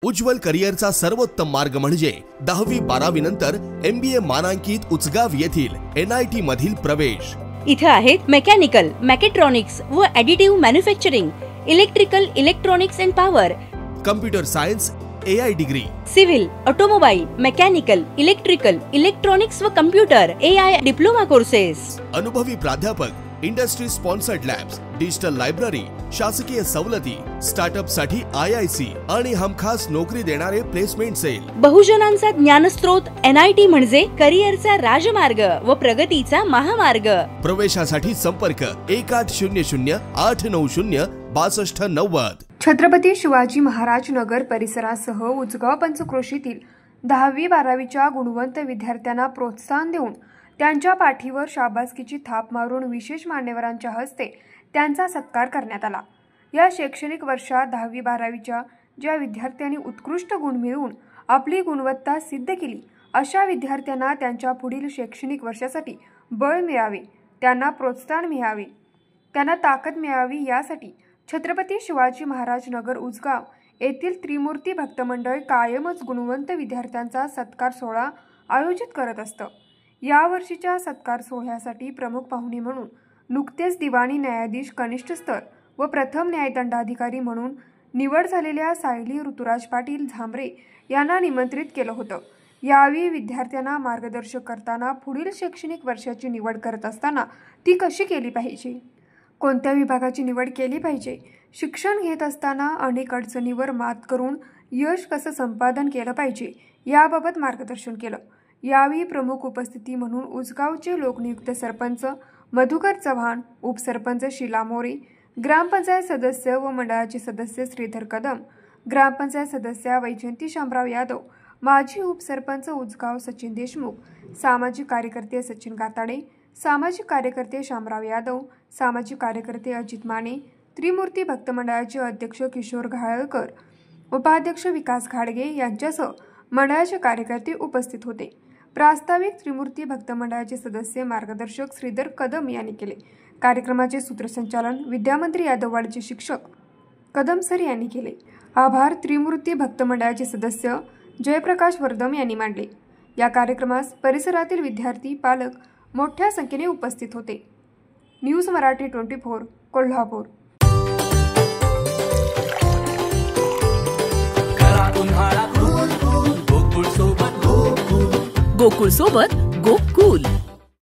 उज्ज्वल करिअरचा सर्वोत्तम मार्ग म्हणजे 10वी-12वी नंतर MBA मानांकित उचगाव येथील NIT मधील प्रवेश। इथे आहेत मेकॅनिकल, मॅकेट्रॉनिक्स व additive manufacturing, electrical, electronics and power, computer science, AI degree, civil, automobile, mechanical, electrical, electronics व कम्प्युटर AI डिप्लोमा कोर्सेस, अनुभवी प्राध्यापक, industry sponsored labs, digital library, शासकीय सवलती, स्टार्टअप साठी IIC आणि हमखास नोकरी देणारे प्लेसमेंट सेल। बहुजनांचा ज्ञानस्रोत NIT म्हणजे करिअरचा राजमार्ग व प्रगतीचा महामार्ग। प्रवेशासाठी संपर्क 1800-890-6290। छत्रपती शिवाजी महाराज नगर परिसरासह उजगाव पंचक्रोशीतील 10वी-12वीच्या गुणवंत विद्यार्थ्यांना प्रोत्साहन देऊन त्यांच्या पाठीवर शाबासकीची थाप मारून विशेष मान्यवरांच्या हस्ते त्यांचा सत्कार करण्यात आला। या शैक्षणिक वर्षात 10वी-12वीच्या ज्या विद्यार्थ्यांनी उत्कृष्ट गुण मिळवून आपली गुणवत्ता सिद्ध केली, अशा विद्यार्थ्यांना त्यांच्या पुढील शैक्षणिक वर्षासाठी बळ मिळावे, त्यांना प्रोत्साहन मिळावे, त्यांना ताकद मिळावी यासाठी छत्रपती शिवाजी महाराज नगर उजगाव येथील त्रिमूर्ती भक्त मंडळ कायमच गुणवंत विद्यार्थ्यांचा सत्कार सोहळा आयोजित करत असतं। या वर्षीच्या सत्कार सोहळ्यासाठी प्रमुख पाहुणे म्हणून नुकतेच दिवाणी न्यायाधीश कनिष्ठ स्तर व प्रथम न्यायदंडाधिकारी म्हणून निवड झालेल्या सायली ऋतुराज पाटील झांबरे यांना निमंत्रित केलं होतं। यावेळी विद्यार्थ्यांना मार्गदर्शक करताना पुढील शैक्षणिक वर्षाची निवड करत असताना ती कशी केली पाहिजे, कोणत्या विभागाची निवड केली पाहिजे, शिक्षण घेत असताना अनेक अडचणींवर मात करून यश कसं संपादन केलं पाहिजे याबाबत मार्गदर्शन केलं। यावेळी प्रमुख उपस्थिती म्हणून उजगावचे लोकनियुक्त सरपंच मधुकर चव्हाण, उपसरपंच शीला मोरे, ग्रामपंचायत सदस्य व मंडळाचे सदस्य श्रीधर कदम, ग्रामपंचायत सदस्य वैजयंती शामराव यादव, माजी उपसरपंच उजगाव सचिन देशमुख, सामाजिक कार्यकर्ते सचिन गाताडे, सामाजिक कार्यकर्ते शामराव यादव, सामाजिक कार्यकर्ते अजित माने, त्रिमूर्ती भक्त मंडळाचे अध्यक्ष किशोर घाळकर, उपाध्यक्ष विकास घाडगे यांच्यासह मंडळाचे कार्यकर्ते उपस्थित होते। प्रास्ताविक त्रिमूर्ती भक्त मंडळाचे सदस्य मार्गदर्शक श्रीधर कदम यांनी केले। कार्यक्रमाचे सूत्रसंचालन विद्यामंत्री यादववाडीचे शिक्षक कदम सर यांनी केले। आभार त्रिमूर्ती भक्त मंडळाचे सदस्य जयप्रकाश वर्धम यांनी मांडले। या कार्यक्रमास परिसरातील विद्यार्थी, पालक मोठ्या संख्येने उपस्थित होते। न्यूज मराठी 24 कोल्हापूर। गोकुळ सोबत गोकुळ